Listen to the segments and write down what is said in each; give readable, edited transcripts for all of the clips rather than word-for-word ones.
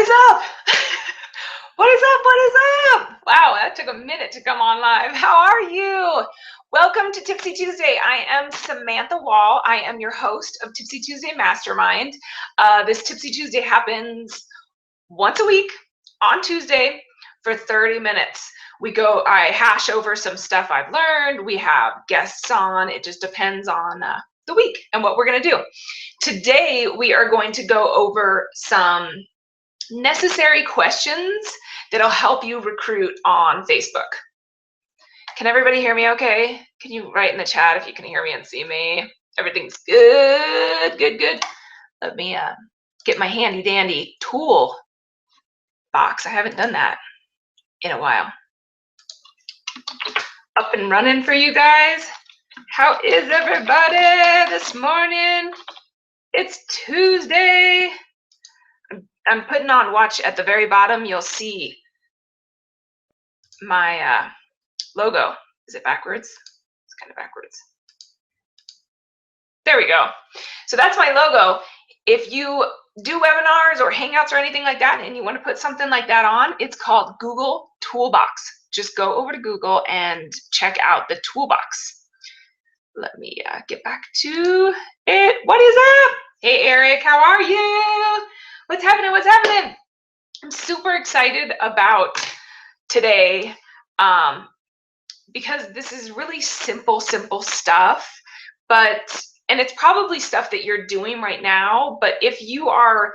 is up? What is up? What is up? Wow, that took a minute to come on live. How are you? Welcome to Tipsy Tuesday. I am Samantha Wall. I am your host of Tipsy Tuesday Mastermind. This Tipsy Tuesday happens once a week on Tuesday for 30 minutes. I hash over some stuff I've learned. We have guests on. It just depends on the week and what we're going to do. Today, we are going to go over some necessary questions that'll help you recruit on Facebook. Can everybody hear me okay? Can you write in the chat if you can hear me and see me? Everything's good, good, good. Let me get my handy dandy tool box. I haven't done that in a while. Up and running for you guys. How is everybody this morning? It's Tuesday. I'm putting on, watch at the very bottom, you'll see my logo. Is it backwards? It's kind of backwards. There we go. So that's my logo. If you do webinars or hangouts or anything like that and you want to put something like that on, it's called Google Toolbox. Just go over to Google and check out the toolbox. Let me get back to it. What is up? Hey, Eric, how are you? What's happening? What's happening? I'm super excited about today because this is really simple stuff, and it's probably stuff that you're doing right now, but if you are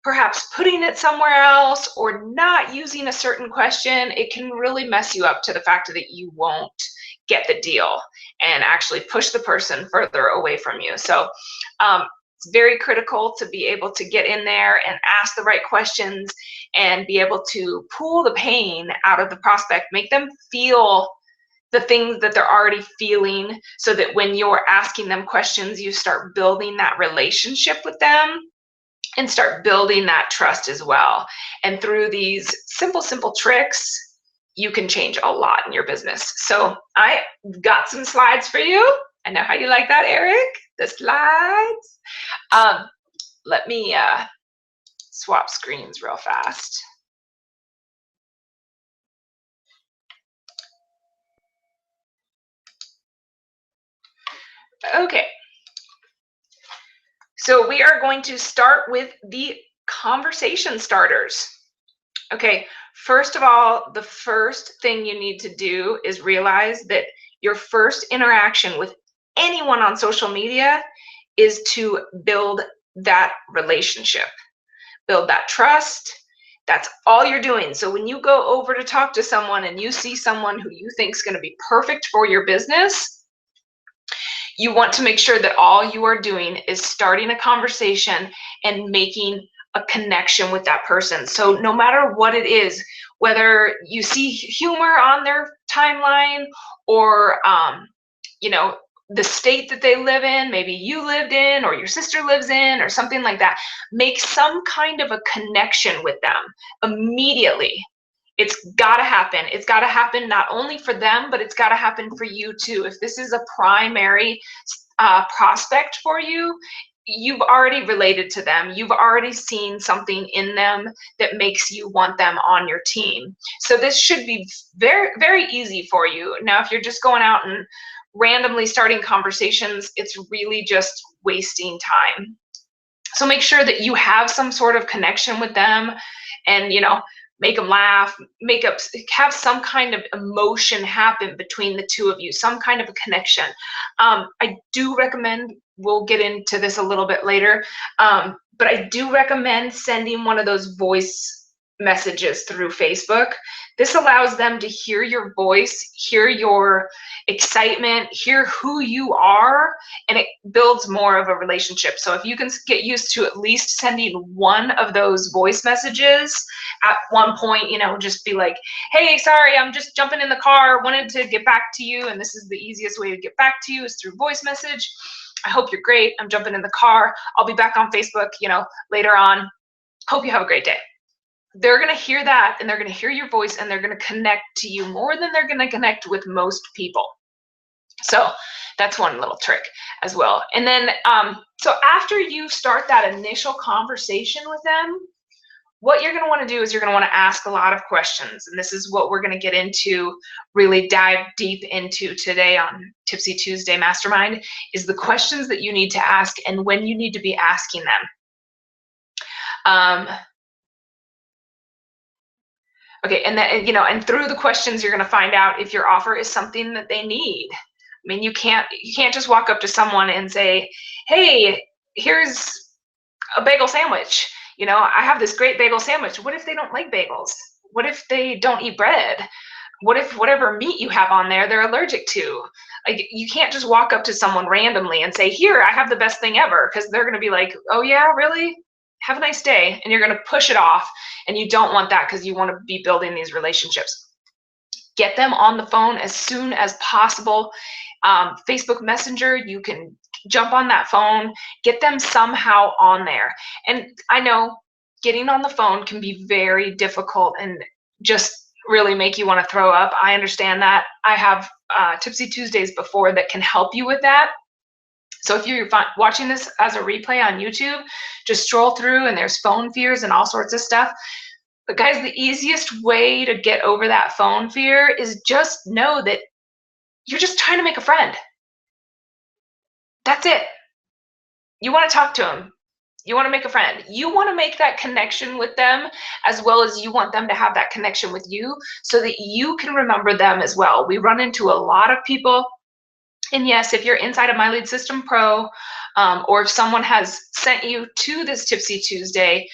perhaps putting it somewhere else or not using a certain question, it can really mess you up to the fact that you won't get the deal and actually push the person further away from you. So it's very critical to be able to get in there and ask the right questions and be able to pull the pain out of the prospect, make them feel the things that they're already feeling, so that when you're asking them questions, you start building that relationship with them and start building that trust as well. And through these simple tricks, you can change a lot in your business. So I got some slides for you. I know how you like that, Eric, the slides. Let me swap screens real fast. Okay. So we are going to start with the conversation starters. Okay, first of all, the first thing you need to do is realize that your first interaction with anyone on social media is to build that relationship, build that trust. That's all you're doing. So when you go over to talk to someone and you see someone who you think is going to be perfect for your business, you want to make sure that all you are doing is starting a conversation and making a connection with that person. So no matter what it is, whether you see humor on their timeline or the state that they live in, maybe you lived in or your sister lives in or something like that, make some kind of a connection with them immediately. It's got to happen. It's got to happen not only for them, but it's got to happen for you too. If this is a primary prospect for you, you've already related to them. You've already seen something in them that makes you want them on your team. So this should be very, very easy for you. Now, if you're just going out and randomly starting conversations, it's really just wasting time. So make sure that you have some sort of connection with them and, make them laugh, have some kind of emotion happen between the two of you, some kind of a connection. I do recommend, we'll get into this a little bit later, but I do recommend sending one of those voice messages through Facebook. This allows them to hear your voice, hear your excitement, hear who you are, and it builds more of a relationship. So if you can get used to at least sending one of those voice messages at one point, just be like, hey, sorry, I'm just jumping in the car, wanted to get back to you, and this is the easiest way to get back to you is through voice message. I hope you're great. I'm jumping in the car. I'll be back on Facebook, later on. Hope you have a great day. They're going to hear that, and they're going to hear your voice, and they're going to connect to you more than they're going to connect with most people. So that's one little trick as well. And then, so after you start that initial conversation with them, what you're going to want to do is you're going to want to ask a lot of questions. And this is what we're going to get into, really dive deep into today on Tipsy Tuesday Mastermind, is the questions that you need to ask and when you need to be asking them. Okay, and that, and through the questions, you're going to find out if your offer is something that they need. I mean, you can't just walk up to someone and say, "Hey, here's a bagel sandwich. I have this great bagel sandwich." What if they don't like bagels? What if they don't eat bread? What if whatever meat you have on there, they're allergic to? Like, you can't just walk up to someone randomly and say, "Here, I have the best thing ever," because they're going to be like, "Oh yeah, really? Have a nice day." And you're going to push it off. And you don't want that, because you want to be building these relationships. Get them on the phone as soon as possible. Facebook Messenger, you can jump on that phone, get them somehow on there. And I know getting on the phone can be very difficult and just really make you want to throw up. I understand that. I have Tipsy Tuesdays before that can help you with that. So if you're watching this as a replay on YouTube, just stroll through and there's phone fears and all sorts of stuff. But guys, the easiest way to get over that phone fear is just know that you're just trying to make a friend. That's it. You want to talk to them. You want to make a friend. You want to make that connection with them, as well as you want them to have that connection with you, so that you can remember them as well. We run into a lot of people. And yes, if you're inside of My Lead System Pro, or if someone has sent you to this Tipsy Tuesday,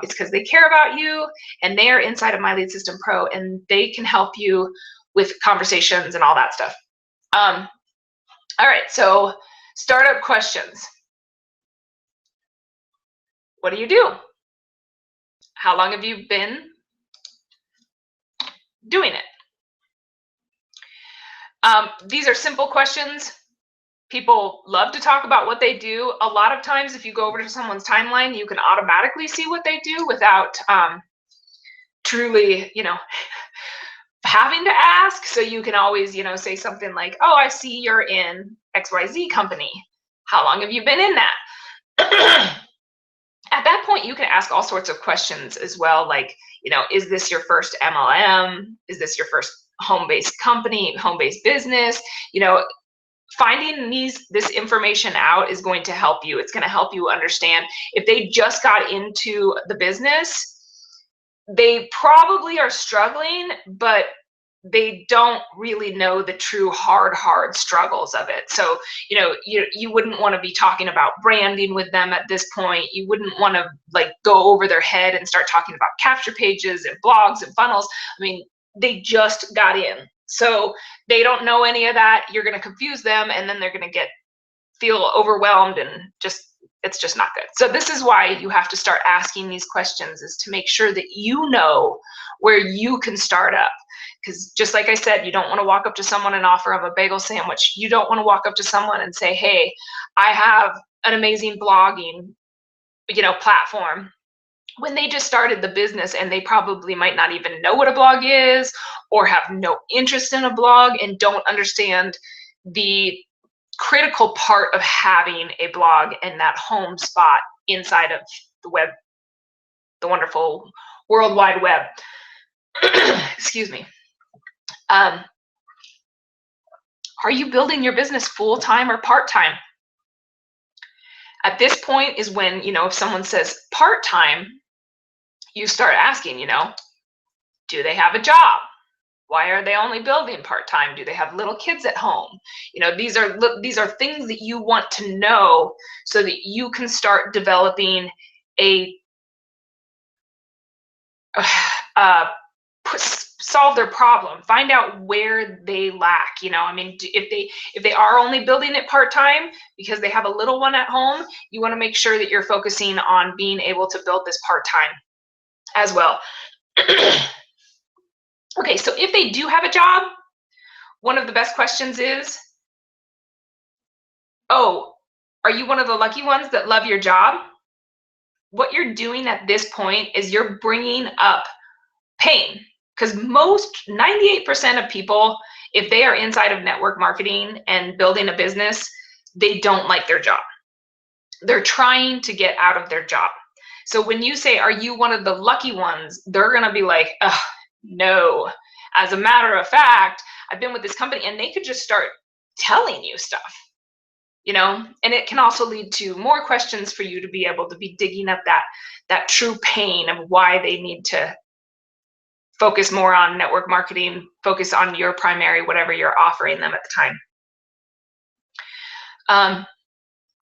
it's because they care about you and they are inside of My Lead System Pro, and they can help you with conversations and all that stuff. All right, so startup questions. What do you do? How long have you been doing it? These are simple questions. People love to talk about what they do. A lot of times, if you go over to someone's timeline, you can automatically see what they do without truly, having to ask. So you can always, say something like, "Oh, I see you're in XYZ company. How long have you been in that?" At that point, you can ask all sorts of questions as well, like, is this your first MLM? Is this your first home-based company, home-based business? Finding this information out is going to help you. It's going to help you understand if they just got into the business, they probably are struggling, but they don't really know the true hard struggles of it. So, you wouldn't want to be talking about branding with them at this point. You wouldn't want to go over their head and start talking about capture pages and blogs and funnels. I mean, they just got in. So they don't know any of that. You're going to confuse them, and then they're going to feel overwhelmed, and it's just not good. So this is why you have to start asking these questions, is to make sure that you know where you can start up. Because just like I said, you don't want to walk up to someone and offer them a bagel sandwich. You don't want to walk up to someone and say, "Hey, I have an amazing blogging, platform," when they just started the business and they probably might not even know what a blog is, or have no interest in a blog and don't understand the critical part of having a blog and that home spot inside of the web, the wonderful World Wide Web. Excuse me. Are you building your business full-time or part-time? At this point is when, if someone says part-time, you start asking, do they have a job? Why are they only building part-time? Do they have little kids at home? These are things that you want to know, so that you can start developing solve their problem. Find out where they lack. If they are only building it part-time because they have a little one at home, you want to make sure that you're focusing on being able to build this part-time as well. Okay, so if they do have a job, one of the best questions is, "Oh, are you one of the lucky ones that love your job?" What you're doing at this point is you're bringing up pain, because 98% of people, if they are inside of network marketing and building a business, they don't like their job. They're trying to get out of their job. So when you say, are you one of the lucky ones? They're going to be like, no. As a matter of fact, I've been with this company, and they could just start telling you stuff, and it can also lead to more questions for you to be able to be digging up that true pain of why they need to focus more on network marketing, focus on your primary, whatever you're offering them at the time.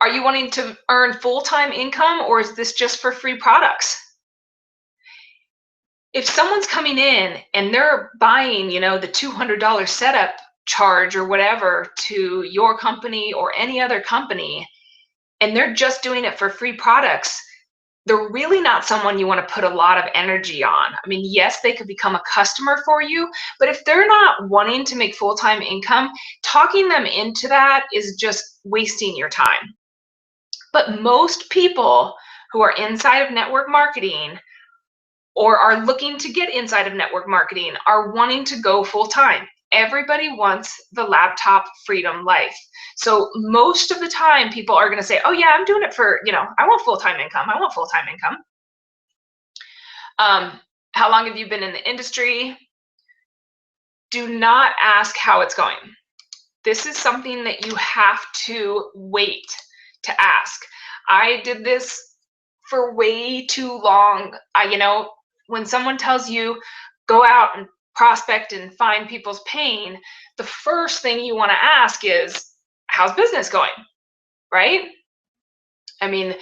Are you wanting to earn full-time income, or is this just for free products? If someone's coming in and they're buying, the $200 setup charge or whatever to your company or any other company, and they're just doing it for free products, they're really not someone you want to put a lot of energy on. I mean, yes, they could become a customer for you, but if they're not wanting to make full-time income, talking them into that is just wasting your time. But most people who are inside of network marketing or are looking to get inside of network marketing are wanting to go full-time. Everybody wants the laptop freedom life. So most of the time people are going to say, oh yeah, I'm doing it for, I want full-time income. I want full-time income. How long have you been in the industry? Do not ask how it's going. This is something that you have to wait to ask. I did this for way too long. When someone tells you go out and prospect and find people's pain, the first thing you want to ask is, how's business going? Right? I mean,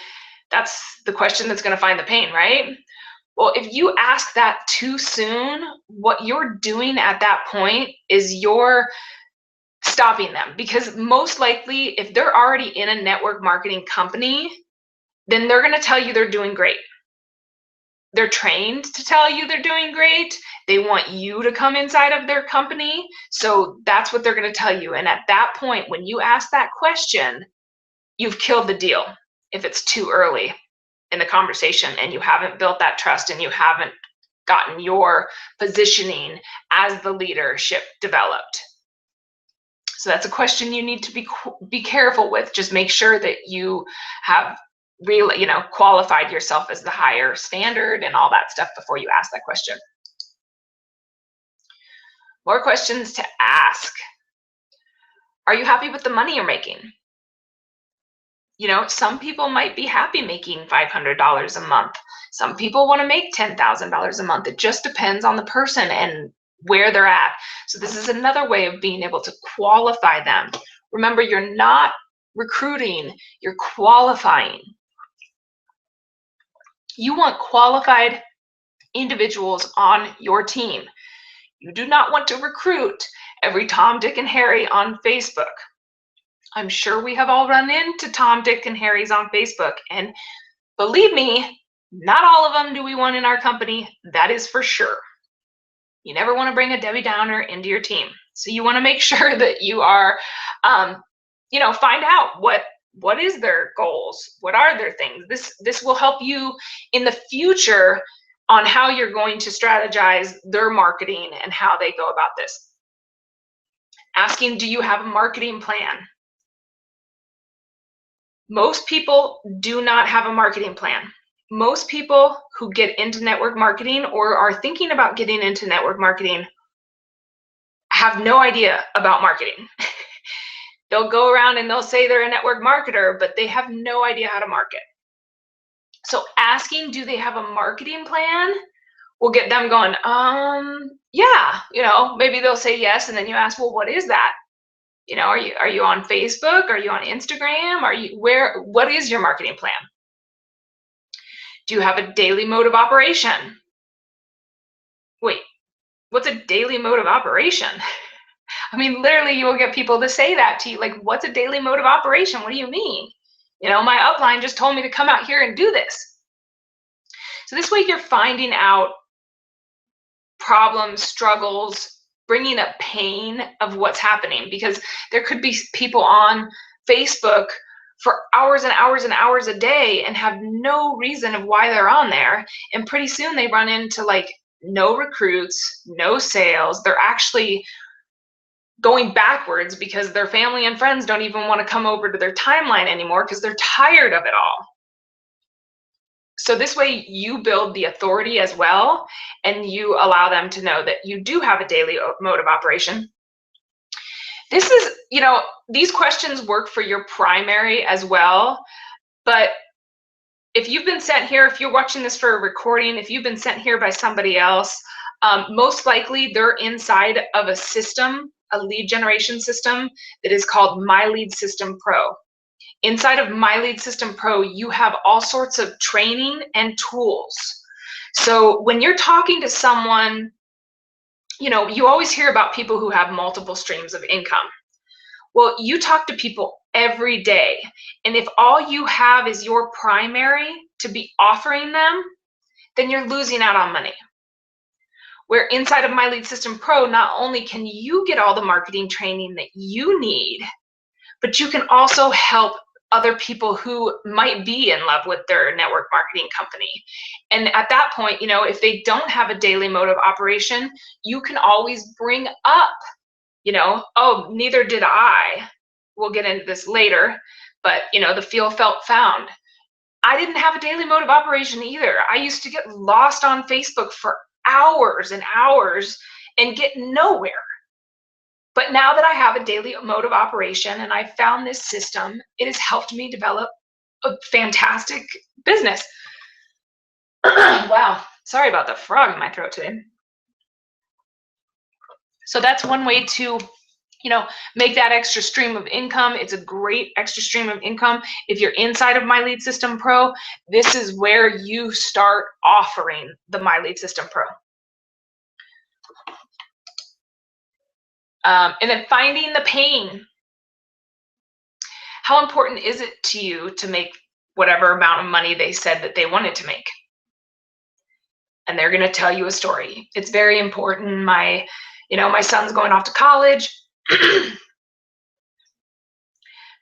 that's the question that's going to find the pain, right? Well, if you ask that too soon, what you're doing at that point is you're stopping them, because most likely if they're already in a network marketing company, then they're going to tell you they're doing great. They're trained to tell you they're doing great. They want you to come inside of their company. So that's what they're going to tell you. And at that point, when you ask that question, you've killed the deal if it's too early in the conversation and you haven't built that trust and you haven't gotten your positioning as the leadership developed. So that's a question you need to be careful with. Just make sure that you have really, qualified yourself as the higher standard and all that stuff before you ask that question. More questions to ask. Are you happy with the money you're making? Some people might be happy making $500 a month. Some people want to make $10,000 a month. It just depends on the person and where they're at. So this is another way of being able to qualify them. Remember, you're not recruiting, you're qualifying. You want qualified individuals on your team. You do not want to recruit every Tom, Dick, and Harry on Facebook. I'm sure we have all run into Tom, Dick, and Harrys on Facebook. And believe me, not all of them do we want in our company. That is for sure. You never want to bring a Debbie Downer into your team. So you want to make sure that you are, find out what is their goals? What are their things? This will help you in the future on how you're going to strategize their marketing and how they go about this. Asking, do you have a marketing plan? Most people do not have a marketing plan. Most people who get into network marketing or are thinking about getting into network marketing have no idea about marketing. They'll go around and they'll say they're a network marketer, but they have no idea how to market. So asking, do they have a marketing plan, will get them going, yeah, maybe they'll say yes. And then you ask, well, what is that? Are you on Facebook? Are you on Instagram? What is your marketing plan? Do you have a daily mode of operation? Wait, what's a daily mode of operation? I mean, literally, you will get people to say that to you, like, what's a daily mode of operation? What do you mean? My upline just told me to come out here and do this. So this way you're finding out problems, struggles, bringing up pain of what's happening, because there could be people on Facebook for hours and hours and hours a day and have no reason of why they're on there. And pretty soon they run into like no recruits, no sales. They're actually going backwards because their family and friends don't even want to come over to their timeline anymore because they're tired of it all. So this way you build the authority as well, and you allow them to know that you do have a daily mode of operation. This is, these questions work for your primary as well, but if you've been sent here, if you're watching this for a recording, if you've been sent here by somebody else, most likely they're inside of a system, a lead generation system that is called My Lead System Pro. Inside of My Lead System Pro, you have all sorts of training and tools. So when you're talking to someone, you always hear about people who have multiple streams of income. Well, you talk to people every day, and if all you have is your primary to be offering them, then you're losing out on money. Where inside of My Lead System Pro, not only can you get all the marketing training that you need, but you can also help other people who might be in love with their network marketing company. And at that point, if they don't have a daily mode of operation, you can always bring up, oh, neither did I. We'll get into this later, but the feel, felt, found. I didn't have a daily mode of operation either. I used to get lost on Facebook for hours and hours and get nowhere. But now that I have a daily mode of operation and I found this system, it has helped me develop a fantastic business. Wow, sorry about the frog in my throat today. So that's one way to, make that extra stream of income. It's a great extra stream of income. If you're inside of My Lead System Pro, this is where you start offering the My Lead System Pro. And then finding the pain. How important is it to you to make whatever amount of money they said that they wanted to make? And they're going to tell you a story. It's very important. My son's going off to college.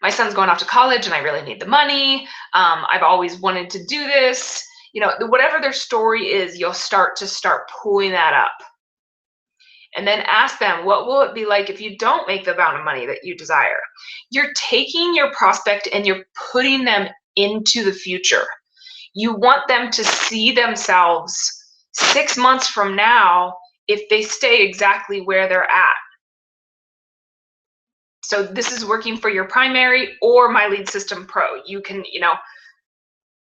My son's going off to college and I really need the money. I've always wanted to do this. Whatever their story is, you'll start pulling that up. And then ask them, what will it be like if you don't make the amount of money that you desire? You're taking your prospect and you're putting them into the future. You want them to see themselves 6 months from now if they stay exactly where they're at. So this is working for your primary or My Lead System Pro. You can,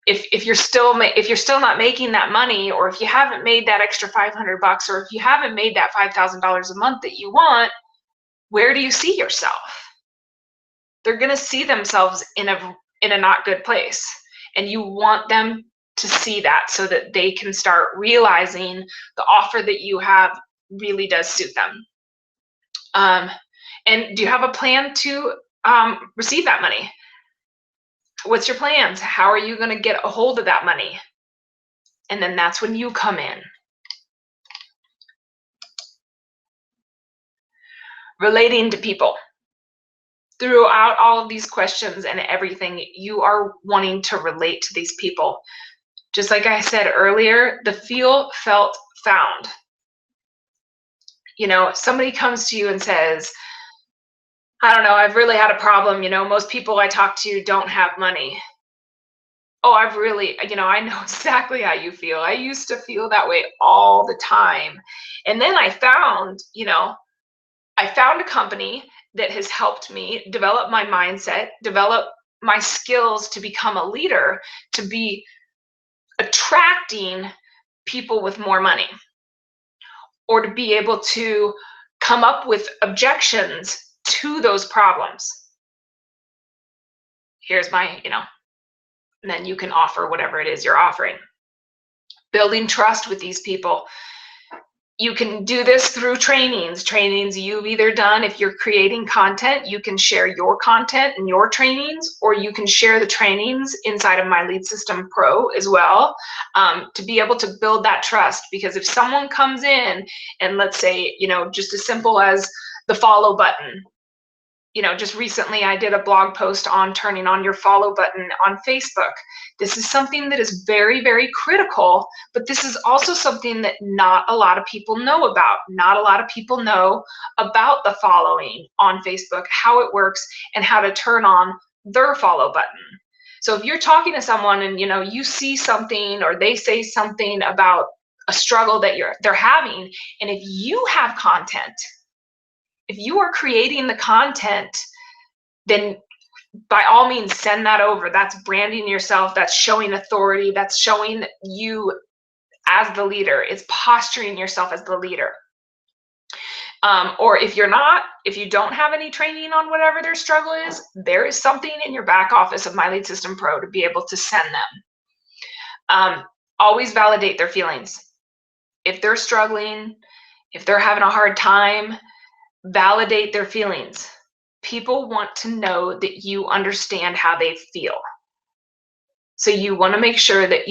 if you're still not making that money, or if you haven't made that extra $500, or if you haven't made that $5,000 a month that you want, where do you see yourself? They're going to see themselves in a not good place, and you want them to see that so that they can start realizing the offer that you have really does suit them. And do you have a plan to receive that money? What's your plans? How are you going to get a hold of that money? And then that's when you come in. Relating to people. Throughout all of these questions and everything, you are wanting to relate to these people. Just like I said earlier, the feel, felt, found. Somebody comes to you and says, I don't know, I've really had a problem. Most people I talk to don't have money. Oh, I know exactly how you feel. I used to feel that way all the time. And then I found a company that has helped me develop my mindset, develop my skills to become a leader, to be attracting people with more money, or to be able to come up with objections to those problems. Here's my, and then you can offer whatever it is you're offering. Building trust with these people. You can do this through trainings you've either done. If you're creating content, you can share your content and your trainings, or you can share the trainings inside of My Lead System Pro as well, to be able to build that trust. Because if someone comes in and, let's say, just as simple as the follow button, just recently I did a blog post on turning on your follow button on Facebook. This is something that is very, very critical, but this is also something that not a lot of people know about. Not a lot of people know about the following on Facebook, how it works, and how to turn on their follow button. So if you're talking to someone and you see something or they say something about a struggle that they're having, and if you have content, if you are creating the content, then by all means send that over. That's branding yourself, that's showing authority, that's showing you as the leader. It's posturing yourself as the leader. Or if you don't have any training on whatever their struggle is, there is something in your back office of My Lead System Pro to be able to send them. Always validate their feelings. If they're struggling, if they're having a hard time, validate their feelings. People want to know that you understand how they feel. So you want to make sure that,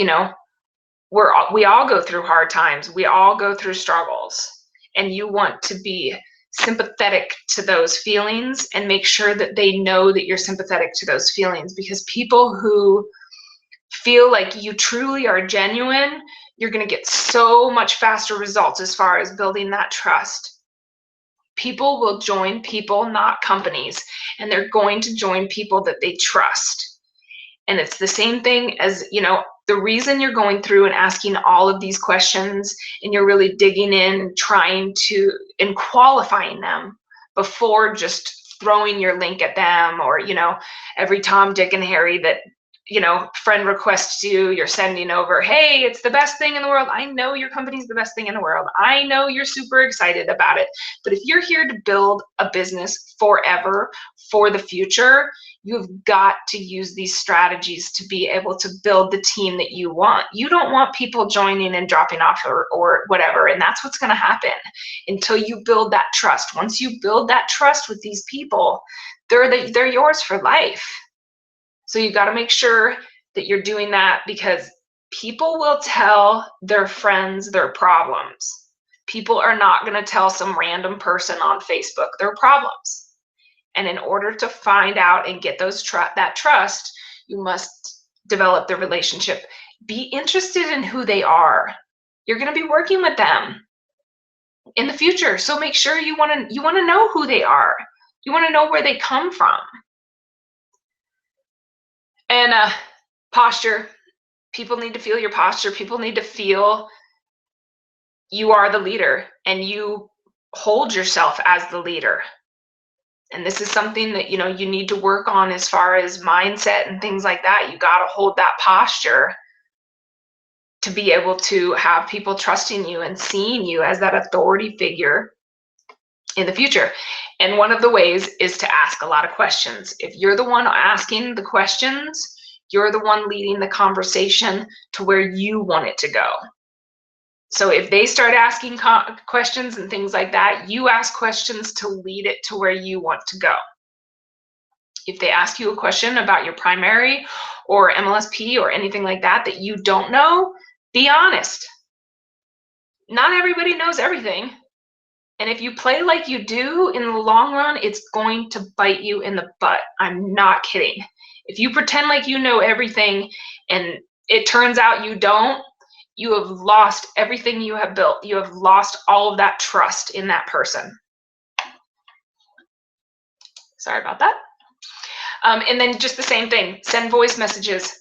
we all go through hard times. We all go through struggles. And you want to be sympathetic to those feelings and make sure that they know that you're sympathetic to those feelings, because people who feel like you truly are genuine, you're going to get so much faster results as far as building that trust. People will join people, not companies, and they're going to join people that they trust. And it's the same thing as, the reason you're going through and asking all of these questions and you're really digging in, trying to, and qualifying them before just throwing your link at them, or, every Tom, Dick, and Harry that, friend requests you're sending over, hey, it's the best thing in the world. I know your company's the best thing in the world. I know you're super excited about it. But if you're here to build a business forever, for the future, you've got to use these strategies to be able to build the team that you want. You don't want people joining and dropping off or whatever. And that's what's going to happen until you build that trust. Once you build that trust with these people, they're yours for life. So you got to make sure that you're doing that, because people will tell their friends their problems. People are not going to tell some random person on Facebook their problems. And in order to find out and get that trust, you must develop the relationship. Be interested in who they are. You're going to be working with them in the future. So make sure you want to know who they are. You want to know where they come from. And posture. People need to feel your posture. People need to feel you are the leader and you hold yourself as the leader. And this is something that, you need to work on as far as mindset and things like that. You got to hold that posture to be able to have people trusting you and seeing you as that authority figure in the future. And one of the ways is to ask a lot of questions. If you're the one asking the questions, you're the one leading the conversation to where you want it to go. So if they start asking questions and things like that, you ask questions to lead it to where you want to go. If they ask you a question about your primary or MLSP or anything like that that you don't know, be honest. Not everybody knows everything. And if you play like you do, in the long run, it's going to bite you in the butt. I'm not kidding. If you pretend like you know everything and it turns out you don't, you have lost everything you have built. You have lost all of that trust in that person. Sorry about that. And then just the same thing, send voice messages,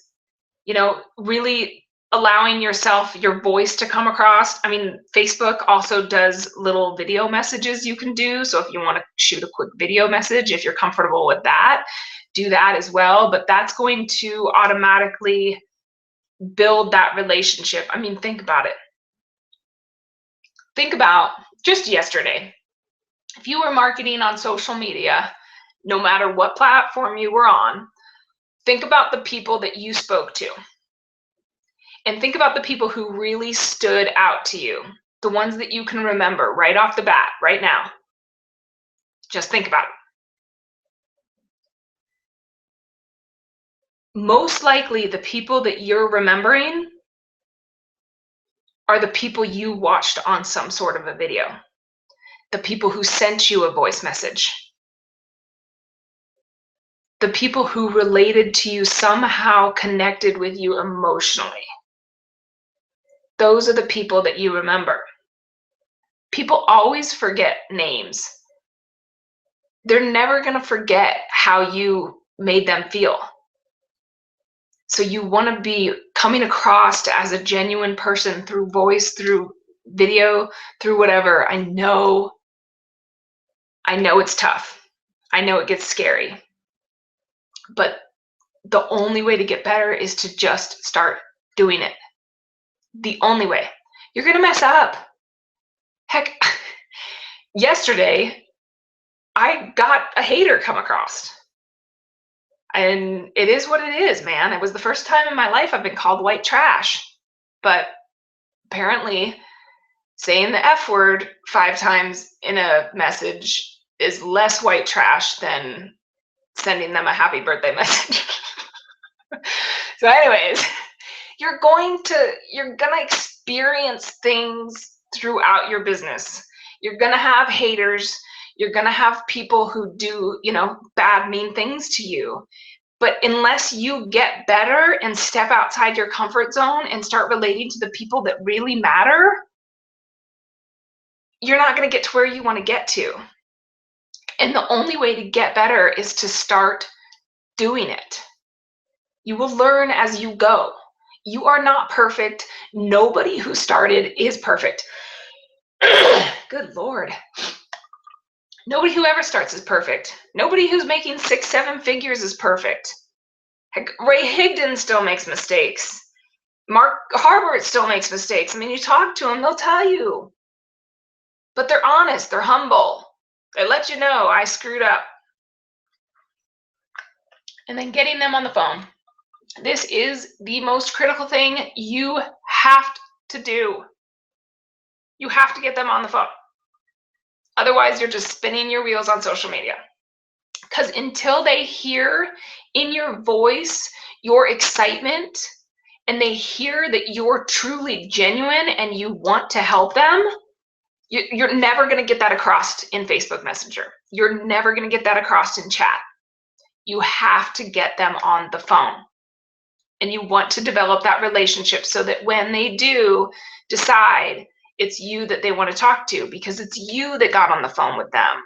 really allowing your voice to come across. I mean, Facebook also does little video messages you can do. So if you want to shoot a quick video message, if you're comfortable with that, do that as well. But that's going to automatically build that relationship. I mean, think about it. Think about just yesterday. If you were marketing on social media, no matter what platform you were on, think about the people that you spoke to. And think about the people who really stood out to you, the ones that you can remember right off the bat, right now. Just think about it. Most likely, the people that you're remembering are the people you watched on some sort of a video, the people who sent you a voice message, the people who related to you, somehow connected with you emotionally. Those are the people that you remember. People always forget names. They're never going to forget how you made them feel. So you want to be coming across as a genuine person through voice, through video, through whatever. I know it's tough. I know it gets scary. But the only way to get better is to just start doing it. The only way. You're going to mess up. Heck, yesterday, I got a hater come across. And it is what it is, man. It was the first time in my life I've been called white trash. But apparently, saying the F word 5 times in a message is less white trash than sending them a happy birthday message. So anyways, you're gonna experience things throughout your business. You're gonna have haters. You're gonna have people who do, bad, mean things to you. But unless you get better and step outside your comfort zone and start relating to the people that really matter, you're not going to get to where you want to get to. And the only way to get better is to start doing it. You will learn as you go. You are not perfect. Nobody who started is perfect. Good Lord. Nobody who ever starts is perfect. Nobody who's making 6, 7 figures is perfect. Heck, Ray Higdon still makes mistakes. Mark Harbert still makes mistakes. I mean, you talk to them, they'll tell you. But they're honest, they're humble. They let you know, I screwed up. And then getting them on the phone. This is the most critical thing you have to do. You have to get them on the phone. Otherwise, you're just spinning your wheels on social media. Because until they hear in your voice your excitement, and they hear that you're truly genuine and you want to help them, you're never going to get that across in Facebook Messenger. You're never going to get that across in chat. You have to get them on the phone. And you want to develop that relationship so that when they do decide, it's you that they want to talk to, because it's you that got on the phone with them.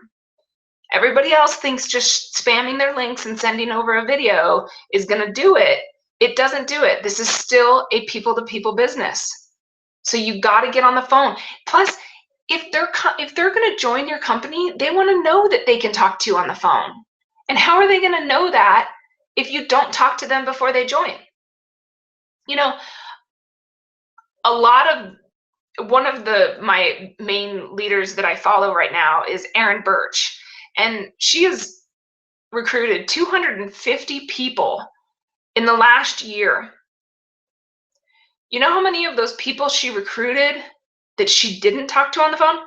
Everybody else thinks just spamming their links and sending over a video is going to do it. It doesn't do it. This is still a people-to-people business. So you got to get on the phone. Plus, if they're going to join your company, they want to know that they can talk to you on the phone. And how are they going to know that if you don't talk to them before they join? One of my main leaders that I follow right now is Erin Birch, and she has recruited 250 people in the last year. You know how many of those people she recruited that she didn't talk to on the phone?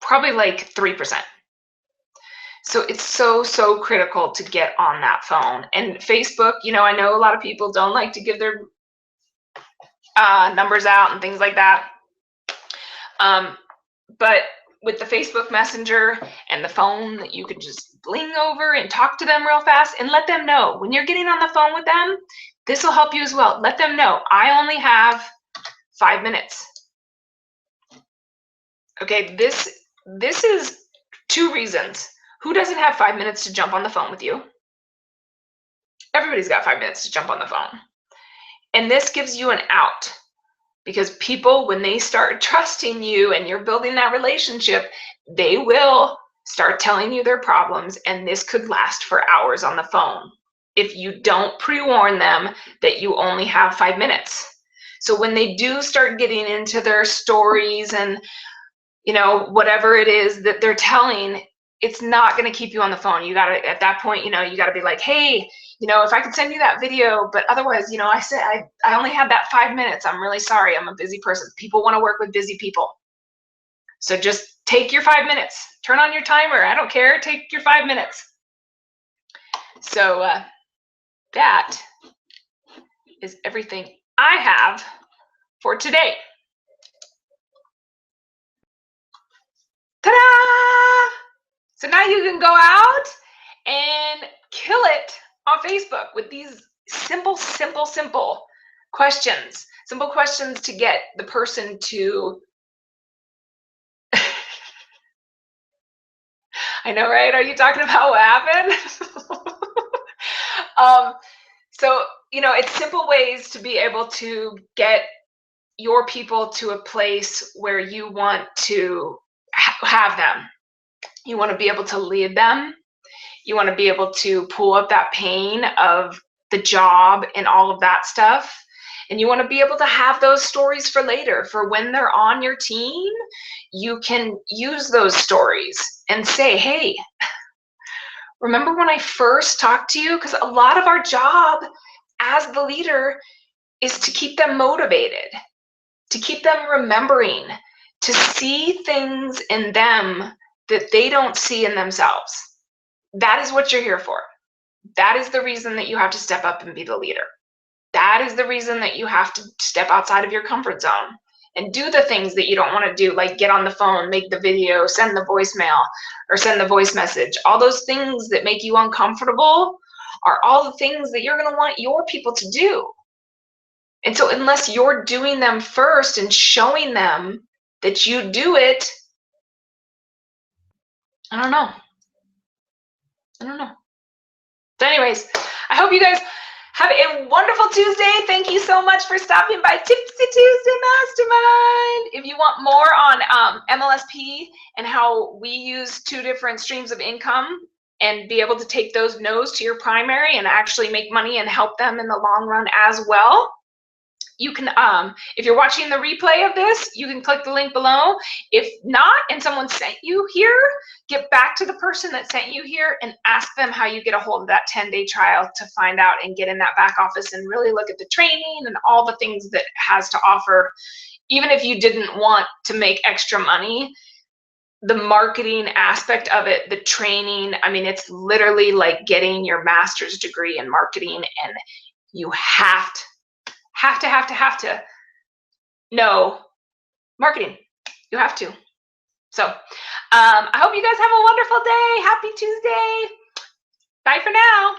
Probably like 3%. So it's so critical to get on that phone. And Facebook, I know a lot of people don't like to give their numbers out and things like that. But with the Facebook Messenger and the phone, that you can just bling over and talk to them real fast and let them know when you're getting on the phone with them. This will help you as well. Let them know, I only have 5 minutes. Okay, this is 2 reasons. Who doesn't have 5 minutes to jump on the phone with you? Everybody's got 5 minutes to jump on the phone. And this gives you an out, because people, when they start trusting you and you're building that relationship, they will start telling you their problems, and this could last for hours on the phone if you don't pre-warn them that you only have 5 minutes. So when they do start getting into their stories and whatever it is that they're telling, it's not going to keep you on the phone. You got to, at that point, you got to be like, hey, if I could send you that video, but otherwise, I said I only had that 5 minutes. I'm really sorry. I'm a busy person. People want to work with busy people. So just take your 5 minutes. Turn on your timer. I don't care. Take your 5 minutes. So that is everything I have for today. Ta-da! So now you can go out and kill it on Facebook with these simple questions. Simple questions to get the person to... I know, right? Are you talking about what happened? it's simple ways to be able to get your people to a place where you want to have them. You want to be able to lead them. You want to be able to pull up that pain of the job and all of that stuff. And you want to be able to have those stories for later, for when they're on your team. You can use those stories and say, hey, remember when I first talked to you? Because a lot of our job as the leader is to keep them motivated, to keep them remembering, to see things in them that they don't see in themselves. That is what you're here for. That is the reason that you have to step up and be the leader. That is the reason that you have to step outside of your comfort zone and do the things that you don't want to do, like get on the phone, make the video, send the voicemail, or send the voice message. All those things that make you uncomfortable are all the things that you're going to want your people to do. And so unless you're doing them first and showing them that you do it, I don't know. So anyways, I hope you guys have a wonderful Tuesday. Thank you so much for stopping by Tipsy Tuesday Mastermind. If you want more on MLSP and how we use 2 different streams of income and be able to take those no's to your primary and actually make money and help them in the long run as well, you can, if you're watching the replay of this, you can click the link below. If not, and someone sent you here, get back to the person that sent you here and ask them how you get a hold of that 10-day trial to find out and get in that back office and really look at the training and all the things that it has to offer. Even if you didn't want to make extra money, the marketing aspect of it, the training, I mean, it's literally like getting your master's degree in marketing, and you have to know marketing. You have to. So I hope you guys have a wonderful day. Happy Tuesday. Bye for now.